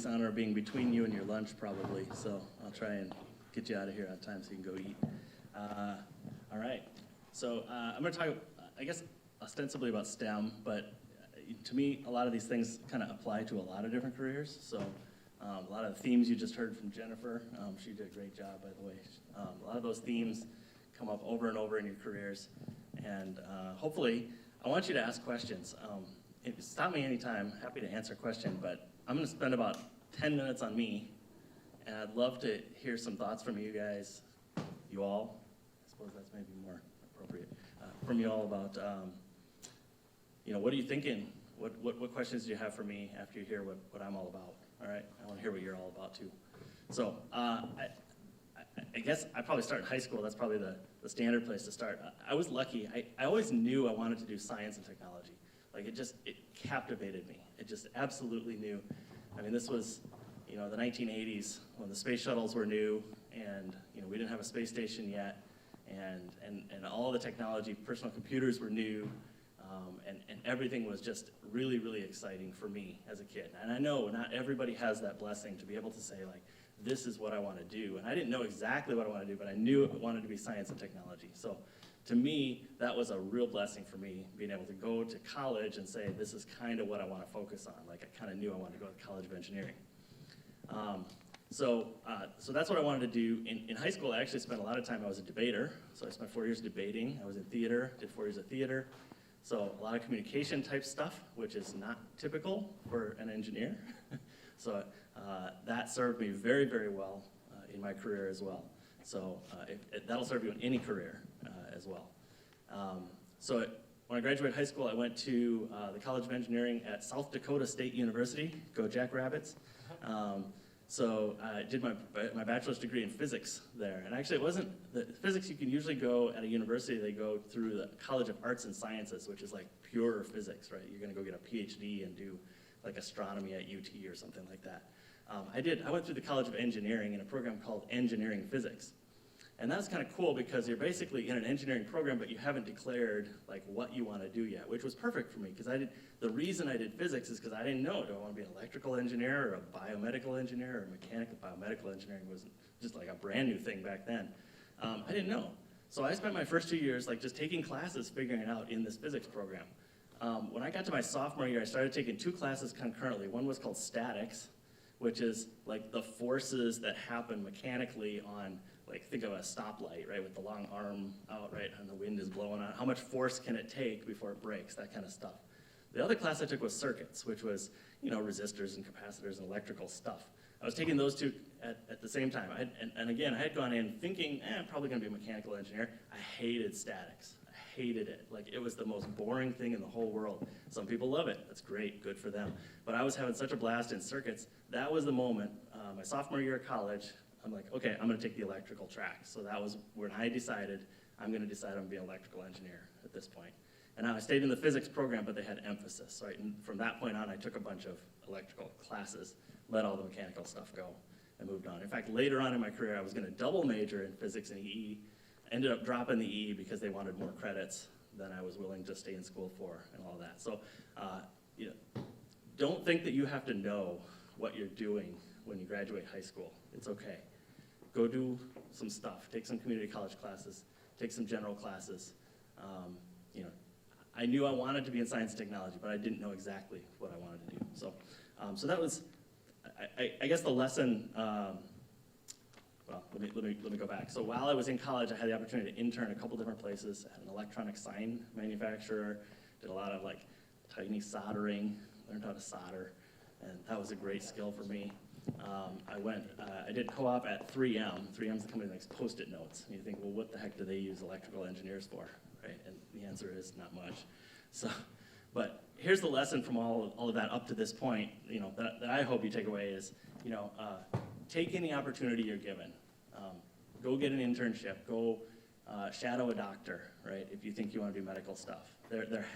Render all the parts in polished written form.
honor of being between you and your lunch probably, so I'll try and get you out of here on time so you can go eat. All right, so I'm going to talk, I guess, ostensibly about STEM, but to me, a lot of these things kind of apply to a lot of different careers. So a lot of the themes you just heard from Jennifer, she did a great job, by the way. A lot of those themes come up over and over in your careers. And hopefully, I want you to ask questions. Stop me anytime, happy to answer a question, but I'm going to spend about 10 minutes on me, and I'd love to hear some thoughts from you guys, you all. I suppose that's maybe more appropriate. From you all about, what are you thinking? What questions do you have for me after you hear what I'm all about? All right, I want to hear what you're all about too. So I guess I'd probably start in high school. That's probably the standard place to start. I was lucky. I always knew I wanted to do science and technology. Like it captivated me. It just absolutely knew. I mean, this was, the 1980s when the space shuttles were new, and we didn't have a space station yet, and all the technology, personal computers were new. And everything was just really, really exciting for me as a kid. And I know not everybody has that blessing to be able to say, like, this is what I want to do. And I didn't know exactly what I wanted to do, but I knew it wanted to be science and technology. So to me, that was a real blessing for me, being able to go to college and say, this is kind of what I want to focus on. Like, I kind of knew I wanted to go to College of Engineering. So that's what I wanted to do. In high school, I actually spent a lot of time, I was a debater. So I spent 4 years debating. I was in theater, did 4 years of theater. So a lot of communication type stuff, which is not typical for an engineer. So that served me very, very well in my career as well. So that'll serve you in any career as well. So when I graduated high school, I went to the College of Engineering at South Dakota State University. Go Jackrabbits. So I did my bachelor's degree in physics there. And actually, it wasn't, the physics you can usually go at a university, they go through the College of Arts and Sciences, which is like pure physics, right? You're gonna go get a PhD and do like astronomy at UT or something like that. I went through the College of Engineering in a program called Engineering Physics. And that's kind of cool because you're basically in an engineering program, but you haven't declared like what you want to do yet, which was perfect for me because the reason I did physics is because I didn't know, do I want to be an electrical engineer or a biomedical engineer or mechanical? Biomedical engineering was just like a brand new thing back then. I didn't know. So I spent my first 2 years like just taking classes, figuring it out in this physics program. When I got to my sophomore year, I started taking 2 classes concurrently. One was called statics, which is like the forces that happen mechanically on, like, think of a stoplight, right, with the long arm out, right, and the wind is blowing on it. How much force can it take before it breaks, that kind of stuff. The other class I took was circuits, which was, resistors and capacitors and electrical stuff. I was taking those 2 at the same time. And again, I had gone in thinking, I'm probably going to be a mechanical engineer. I hated statics. I hated it. Like, it was the most boring thing in the whole world. Some people love it. That's great. Good for them. But I was having such a blast in circuits. That was the moment, my sophomore year of college, I'm like, okay, I'm going to take the electrical track. So that was when I decided I'm going to decide I'm going to be an electrical engineer at this point. And I stayed in the physics program, but they had emphasis, right? And from that point on, I took a bunch of electrical classes, let all the mechanical stuff go, and moved on. In fact, later on in my career, I was going to double major in physics and EE. Ended up dropping the EE because they wanted more credits than I was willing to stay in school for and all that. So don't think that you have to know what you're doing when you graduate high school. It's okay. Go do some stuff. Take some community college classes. Take some general classes. I knew I wanted to be in science and technology, but I didn't know exactly what I wanted to do. So that was, I guess, the lesson. Well, let me go back. So while I was in college, I had the opportunity to intern a couple different places at an electronic sign manufacturer. Did a lot of like tiny soldering. Learned how to solder, and that was a great skill for me. I did co-op at 3M. 3M's the company that makes Post-it notes. And you think, well, what the heck do they use electrical engineers for, right? And the answer is not much. So, but here's the lesson from all of that up to this point, that I hope you take away is, take any opportunity you're given. Go get an internship. Go shadow a doctor, right? If you think you want to do medical stuff, they're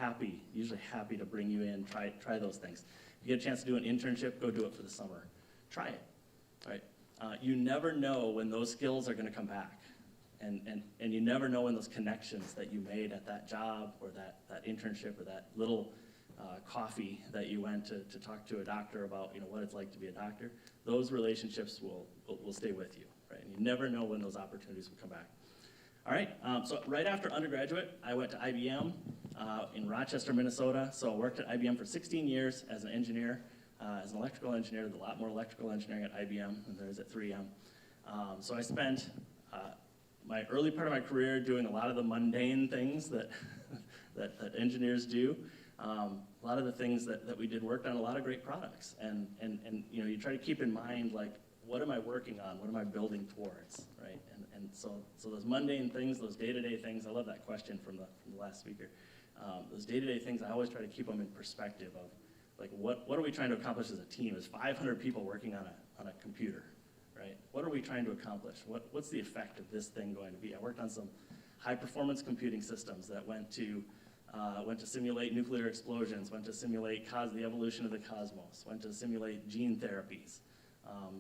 usually happy to bring you in. Try those things. If you get a chance to do an internship, go do it for the summer. Try it, right? You never know when those skills are going to come back, and you never know when those connections that you made at that job or that internship or that little coffee that you went to talk to a doctor about, what it's like to be a doctor. Those relationships will stay with you, right? And you never know when those opportunities will come back. All right, so right after undergraduate, I went to IBM in Rochester, Minnesota. So I worked at IBM for 16 years as an engineer, as an electrical engineer. There's a lot more electrical engineering at IBM than there is at 3M. So I spent my early part of my career doing a lot of the mundane things that, that engineers do. A lot of the things that we did worked on a lot of great products. And you try to keep in mind, like, what am I working on? What am I building towards, right? And so those mundane things, those day-to-day things, I love that question from the last speaker. Those day-to-day things, I always try to keep them in perspective of, like, what are we trying to accomplish as a team? There's 500 people working on a computer, right? What are we trying to accomplish? What's the effect of this thing going to be? I worked on some high-performance computing systems that went to simulate nuclear explosions, went to simulate the evolution of the cosmos, went to simulate gene therapies,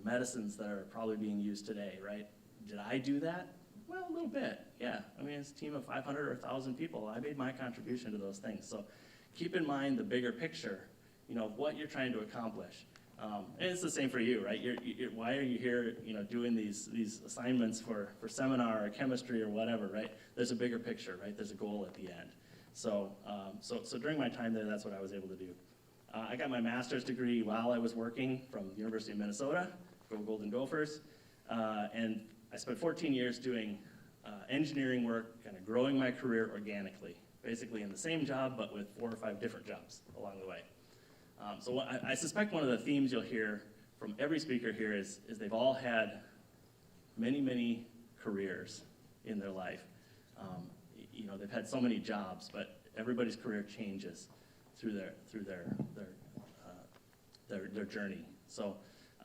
medicines that are probably being used today, right? Did I do that? Well, a little bit, yeah. I mean, it's a team of 500 or 1,000 people. I made my contribution to those things. So keep in mind the bigger picture, of what you're trying to accomplish. And it's the same for you, right? Why are you here, doing these assignments for seminar or chemistry or whatever, right? There's a bigger picture, right? There's a goal at the end. So during my time there, that's what I was able to do. I got my master's degree while I was working from the University of Minnesota, go Golden Gophers, and I spent 14 years doing engineering work, kind of growing my career organically, basically in the same job, but with 4 or 5 different jobs along the way. So I suspect one of the themes you'll hear from every speaker here is they've all had many, many careers in their life. They've had so many jobs, but everybody's career changes through their journey. So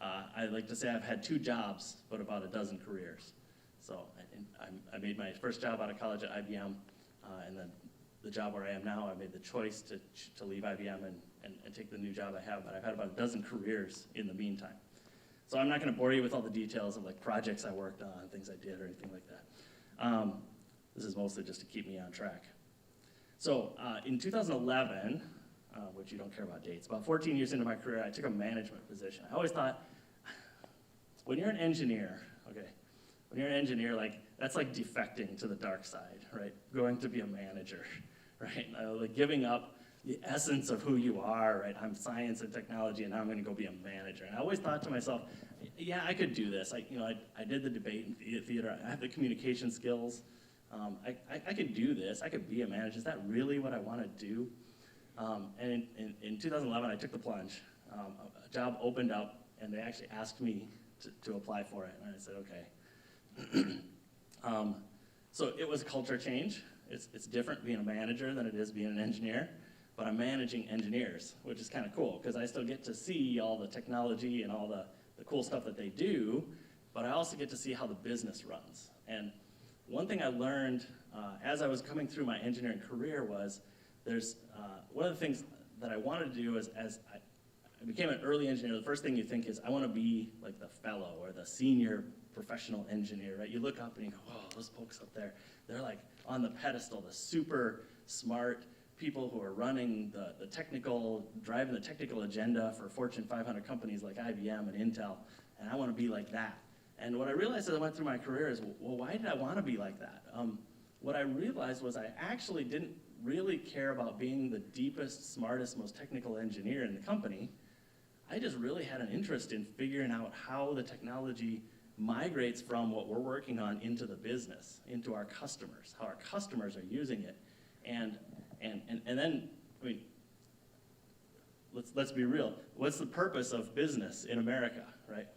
I like to say I've had 2 jobs, but about a dozen careers. So I made my first job out of college at IBM, and then the job where I am now, I made the choice to leave IBM and take the new job I have, but I've had about a dozen careers in the meantime. So I'm not going to bore you with all the details of like projects I worked on, things I did, or anything like that. This is mostly just to keep me on track. So in 2011, which you don't care about dates, about 14 years into my career, I took a management position. I always thought, when you're an engineer, like, that's like defecting to the dark side, right? Going to be a manager, right? Like giving up the essence of who you are, right? I'm science and technology, and now I'm going to go be a manager. And I always thought to myself, yeah, I could do this. I did the debate and theater. I have the communication skills. I could do this. I could be a manager. Is that really what I want to do? And in 2011, I took the plunge. A job opened up, and they actually asked me to apply for it, and I said, okay. So it was a culture change. It's different being a manager than it is being an engineer, but I'm managing engineers, which is kind of cool, because I still get to see all the technology and all the cool stuff that they do, but I also get to see how the business runs. And one thing I learned as I was coming through my engineering career was one of the things that I wanted to do as I became an early engineer, the first thing you think is, I want to be like the fellow or the senior professional engineer, right? You look up and you go, oh, those folks up there, they're like on the pedestal, the super smart people who are running driving the technical agenda for Fortune 500 companies like IBM and Intel, and I want to be like that. And what I realized as I went through my career is, well, why did I want to be like that? What I realized was I actually didn't really care about being the deepest, smartest, most technical engineer in the company. I just really had an interest in figuring out how the technology migrates from what we're working on into the business, into our customers, how our customers are using it. And then, I mean, let's be real. What's the purpose of business in America, right?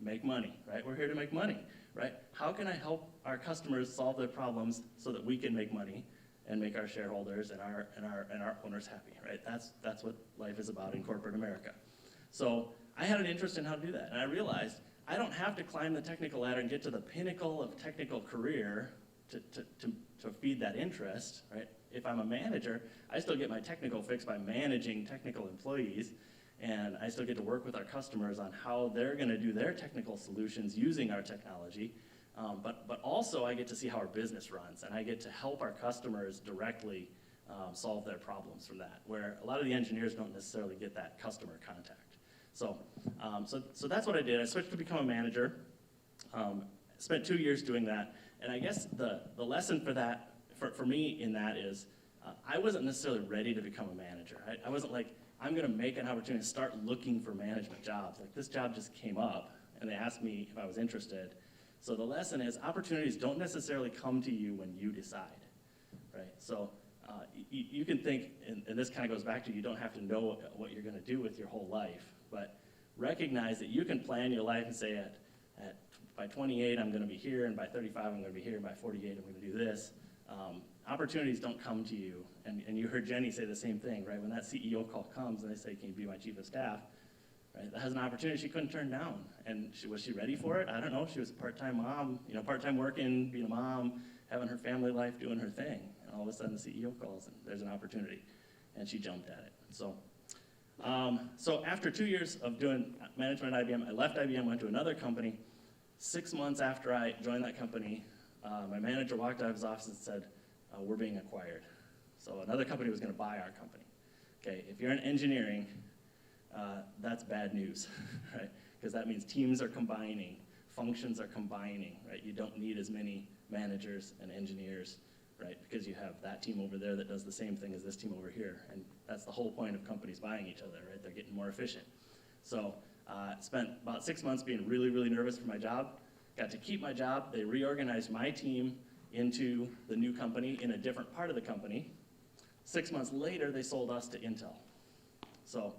Make money, right? We're here to make money, right? How can I help our customers solve their problems so that we can make money and make our shareholders and our owners happy, right? That's what life is about in corporate America. So I had an interest in how to do that, and I realized I don't have to climb the technical ladder and get to the pinnacle of technical career to feed that interest, right? If I'm a manager, I still get my technical fix by managing technical employees, and I still get to work with our customers on how they're going to do their technical solutions using our technology. But also I get to see how our business runs, and I get to help our customers directly solve their problems from that, where a lot of the engineers don't necessarily get that customer contact. So that's what I did. I switched to become a manager. Spent 2 years doing that, and I guess the lesson for that, for me in that is, I wasn't necessarily ready to become a manager. I wasn't like, I'm gonna make an opportunity to start looking for management jobs. Like, this job just came up, and they asked me if I was interested. So the lesson is, opportunities don't necessarily come to you when you decide, right? So you can think, and this kind of goes back to, you don't have to know what you're gonna do with your whole life, but recognize that you can plan your life and say, by 28, I'm gonna be here, and by 35, I'm gonna be here, and by 48, I'm gonna do this. Opportunities don't come to you, and you heard Jenny say the same thing, right? When that CEO call comes and they say, can you be my chief of staff, right? That has an opportunity she couldn't turn down. And was she ready for it? I don't know. She was a part-time mom, part-time working, being a mom, having her family life, doing her thing. And all of a sudden the CEO calls and there's an opportunity, and she jumped at it. So after 2 years of doing management at IBM, I left IBM, went to another company. 6 months after I joined that company, my manager walked out of his office and said, we're being acquired. So another company was gonna buy our company. Okay, if you're in engineering, that's bad news, right? Because that means teams are combining, functions are combining, right? You don't need as many managers and engineers, right? Because you have that team over there that does the same thing as this team over here. And that's the whole point of companies buying each other, right? They're getting more efficient. So spent about 6 months being really, really nervous for my job. Got to keep my job. They reorganized my team into the new company in a different part of the company. 6 months later, they sold us to Intel. So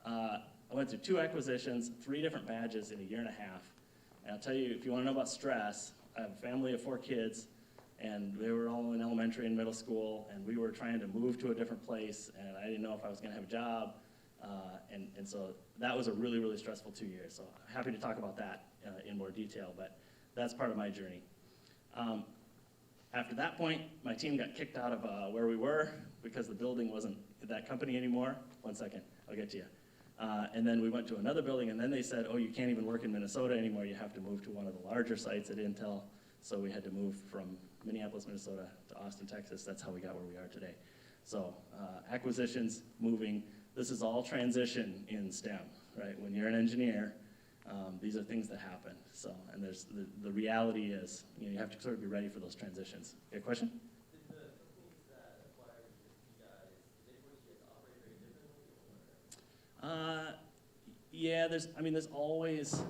I went through 2 acquisitions, 3 different badges in a year and a half. And I'll tell you, if you want to know about stress, I have a family of 4 kids, and they were all in elementary and middle school, and we were trying to move to a different place, and I didn't know if I was going to have a job. And so that was a really, really stressful 2 years. So I'm happy to talk about that in more detail, but that's part of my journey. After that point, my team got kicked out of where we were because the building wasn't that company anymore. 1 second, I'll get to you. And then we went to another building, and then they said, oh, you can't even work in Minnesota anymore. You have to move to one of the larger sites at Intel. So we had to move from Minneapolis, Minnesota to Austin, Texas. That's how we got where we are today. So acquisitions, moving, this is all transition in STEM, right? When you're an engineer, these are things that happen. So, and there's the reality is, you have to sort of be ready for those transitions. You have a question? Did the companies that acquired you guys, did they force you to operate very differently? Yeah, there's always,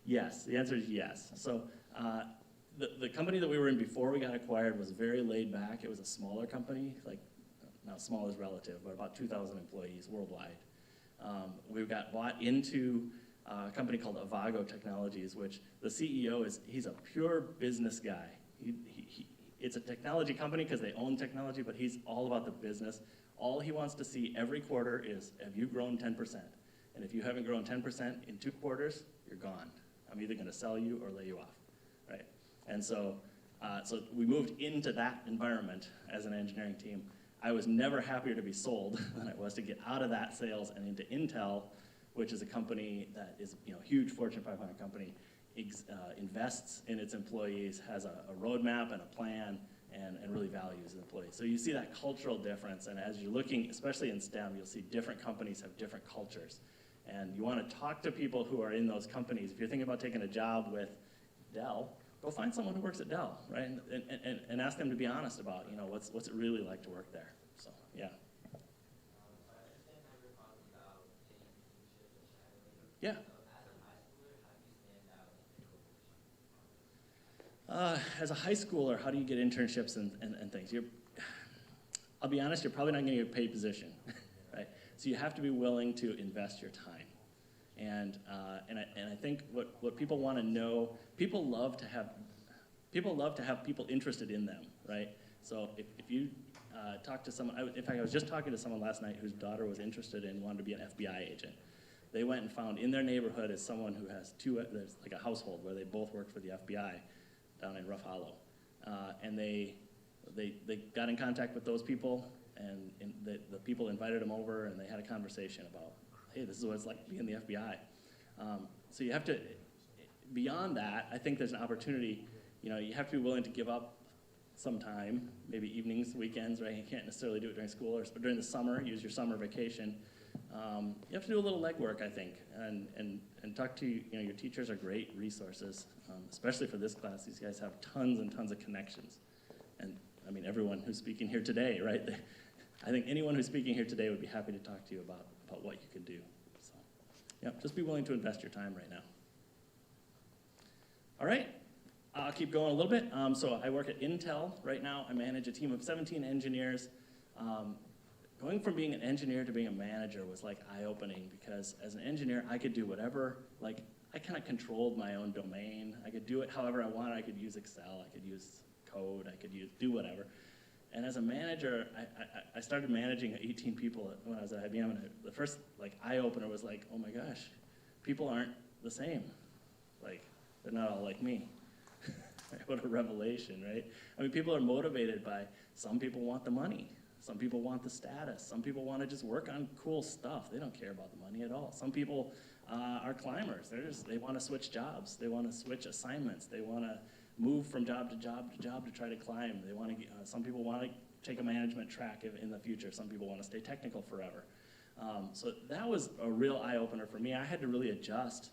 yes, the answer is yes. So the company that we were in before we got acquired was very laid back. It was a smaller company, like, now small is relative, but about 2,000 employees worldwide. We got bought into a company called Avago Technologies, which the CEO he's a pure business guy. It's a technology company because they own technology, but he's all about the business. All he wants to see every quarter is, have you grown 10%? And if you haven't grown 10% in 2 quarters, you're gone. I'm either gonna sell you or lay you off, right? And so we moved into that environment as an engineering team. I was never happier to be sold than I was to get out of that sales and into Intel, which is a company that is a huge Fortune 500 company, invests in its employees, has a roadmap and a plan, and really values the employees. So you see that cultural difference, and as you're looking, especially in STEM, you'll see different companies have different cultures. And you want to talk to people who are in those companies. If you're thinking about taking a job with Dell, go find someone who works at Dell, right? And ask them to be honest about, what's it really like to work there. So, yeah. I understand how you're talking about getting internships and shadowing. Yeah. So as a high schooler, how do you stand out in your position? As a high schooler, how do you get internships and things? I'll be honest, you're probably not going to get a paid position, right? So you have to be willing to invest your time. And I think what people want to know, people love to have people interested in them, right? So if you talk to someone, in fact, I was just talking to someone last night whose daughter was interested and wanted to be an FBI agent. They went and found in their neighborhood is someone who has there's like a household where they both work for the FBI down in Rough Hollow. And they got in contact with those people, and the people invited them over, and they had a conversation about, hey, this is what it's like to be in the FBI. So you have to, beyond that, I think there's an opportunity, you have to be willing to give up sometime, maybe evenings, weekends, right? You can't necessarily do it during school, or during the summer, use your summer vacation. You have to do a little legwork, I think, and talk to, your teachers are great resources, especially for this class. These guys have tons and tons of connections. And I mean, everyone who's speaking here today, right? I think anyone who's speaking here today would be happy to talk to you about what you could do. So, yeah, just be willing to invest your time right now. All right, I'll keep going a little bit. So I work at Intel right now. I manage a team of 17 engineers. Going from being an engineer to being a manager was like eye-opening, because as an engineer, I could do whatever, like I kind of controlled my own domain. I could do it however I wanted. I could use Excel, I could use code, I could do whatever. And as a manager, I started managing 18 people when I was at IBM, and the first eye-opener was like, oh my gosh, people aren't the same. Like, they're not all like me. What a revelation, right? I mean, people are motivated by, some people want the money. Some people want the status. Some people want to just work on cool stuff. They don't care about the money at all. Some people are climbers. They want to switch jobs. They want to switch assignments. They want to move from job to job to job to try to climb. They want to. Some people want to take a management track in the future. Some people want to stay technical forever. So that was a real eye opener for me. I had to really adjust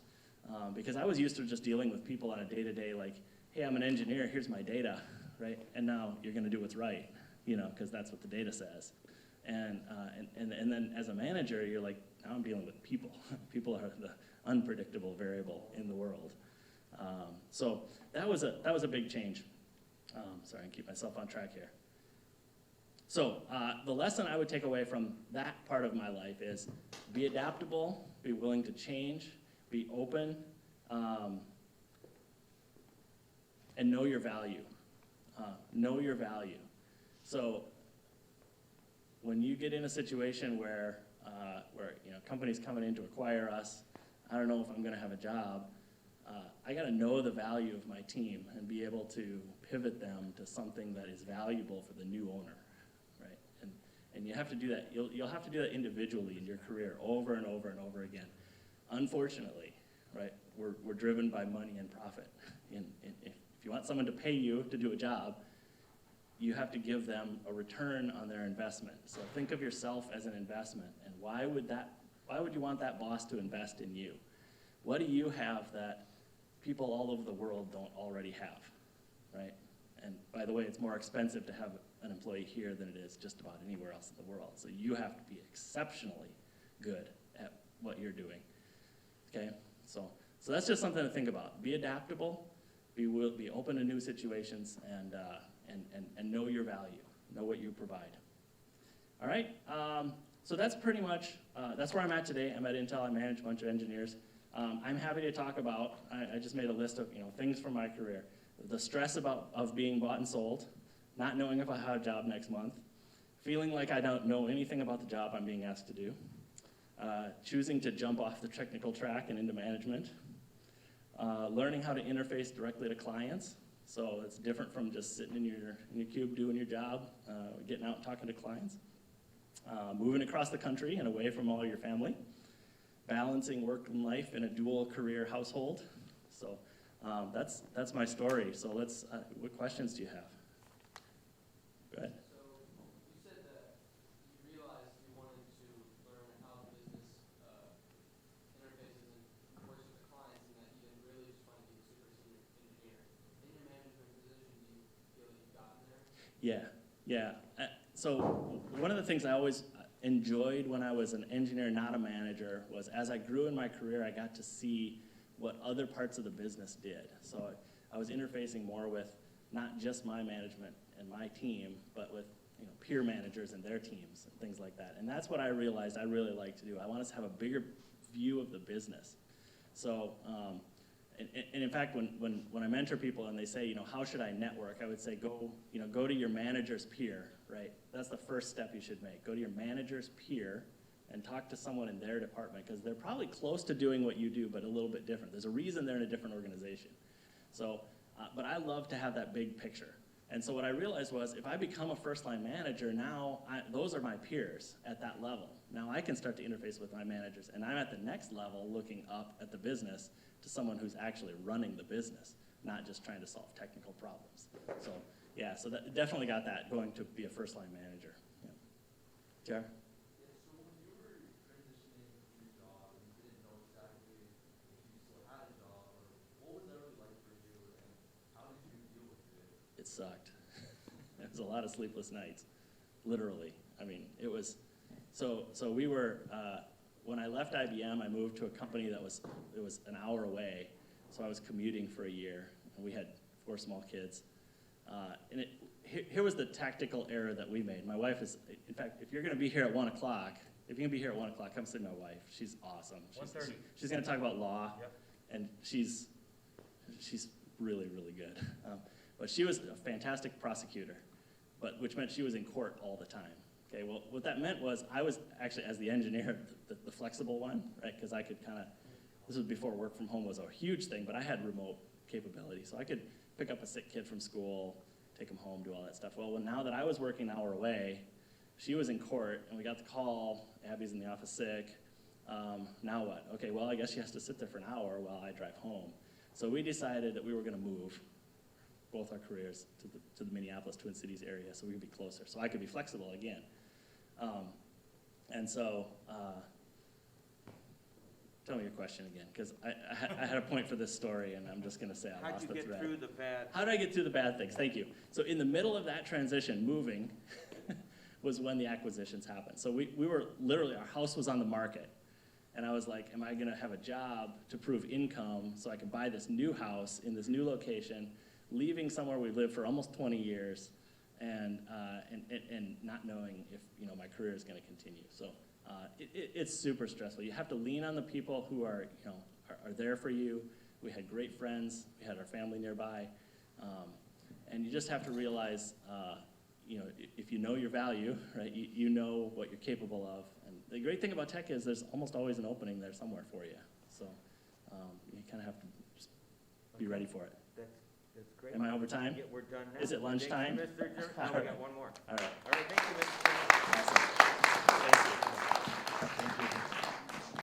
because I was used to just dealing with people on a day-to-day, like, hey, I'm an engineer. Here's my data, right? And now you're going to do what's right. Because that's what the data says. And then as a manager, you're like, now I'm dealing with people. People are the unpredictable variable in the world. So that was a big change. Sorry, I can keep myself on track here. So the lesson I would take away from that part of my life is be adaptable, be willing to change, be open, and know your value. Know your value. So when you get in a situation where companies coming in to acquire us, I don't know if I'm going to have a job. I got to know the value of my team and be able to pivot them to something that is valuable for the new owner, right? And you have to do that. You'll have to do that individually in your career over and over and over again. Unfortunately, right? We're driven by money and profit. If you want someone to pay you to do a job, you have to give them a return on their investment. So think of yourself as an investment, and why would you want that boss to invest in you? What do you have that people all over the world don't already have, right? And by the way, it's more expensive to have an employee here than it is just about anywhere else in the world. So you have to be exceptionally good at what you're doing, okay? So that's just something to think about. Be adaptable, be open to new situations, and know your value, know what you provide. All right, so that's pretty much, that's where I'm at today. I'm at Intel, I manage a bunch of engineers. I'm happy to talk about, I just made a list of things from my career. The stress of being bought and sold, not knowing if I have a job next month, feeling like I don't know anything about the job I'm being asked to do, choosing to jump off the technical track and into management, learning how to interface directly to clients. So it's different from just sitting in your cube doing your job, getting out and talking to clients. Moving across the country and away from all your family. Balancing work and life in a dual career household. So that's my story. So what questions do you have? Go ahead. So you said that you realized you wanted to learn how the business interfaces and works with the clients, and that you didn't really just want to be a super senior engineer. In your management position, do you feel like you've gotten there? Yeah. So one of the things I always enjoyed when I was an engineer, not a manager, was as I grew in my career, I got to see what other parts of the business did. So I was interfacing more with not just my management and my team, but with peer managers and their teams and things like that. And that's what I realized I really like to do. I want us to have a bigger view of the business. So, and in fact, when I mentor people and they say, how should I network? I would say go to your manager's peer, right? That's the first step you should make. Go to your manager's peer and talk to someone in their department, because they're probably close to doing what you do, but a little bit different. There's a reason they're in a different organization. So, but I love to have that big picture. And so what I realized was, if I become a first-line manager, now those are my peers at that level. Now I can start to interface with my managers, and I'm at the next level looking up at the business to someone who's actually running the business, not just trying to solve technical problems. So yeah, so that definitely got that going to be a first-line manager. Yeah. Jar? Yeah, so when you were transitioning from your job and you didn't know exactly if you still had a job, or what was that really like for you, and how did you deal with it? It sucked. It was a lot of sleepless nights, literally. I mean, it was, so we were, when I left IBM, I moved to a company that was an hour away, so I was commuting for a year, and we had 4 small kids. And here was the tactical error that we made. My wife is, in fact, if you're gonna be here at 1 o'clock, if you can be here at 1 o'clock, come see my wife. She's awesome. 1:30. She's gonna talk about law, Yep. and she's really, really good. But she was a fantastic prosecutor, which meant she was in court all the time. Okay, well, what that meant was I was actually, as the engineer, the flexible one, right? Because I could kind of, this was before work from home was a huge thing, but I had remote capability. So I could pick up a sick kid from school, take him home, do all that stuff. Well, now that I was working an hour away, she was in court, and we got the call, Abby's in the office sick. Now what? Okay, well, I guess she has to sit there for an hour while I drive home. So we decided that we were going to move both our careers to the Minneapolis Twin Cities area so we could be closer, so I could be flexible again. And so, tell me your question again, because I had a point for this story, and I'm just going to say I lost the thread. How'd you get through the bad? How did I get through the bad things? Thank you. So in the middle of that transition, moving, was when the acquisitions happened. So we were literally, our house was on the market. And I was like, am I gonna have a job to prove income so I can buy this new house in this new location, leaving somewhere we've lived for almost 20 years, and not knowing if my career is gonna continue. So it's super stressful. You have to lean on the people who are there for you. We had great friends. We had our family nearby. And you just have to realize, if you know your value, right, you know what you're capable of. And the great thing about tech is there's almost always an opening there somewhere for you. So you kind of have to just be ready for it. That's great. Am I over time? We're done now. Is it lunchtime? Thank you, Mr. Germann. No, we got one more. All right. All right, thank you, Mr. Germann.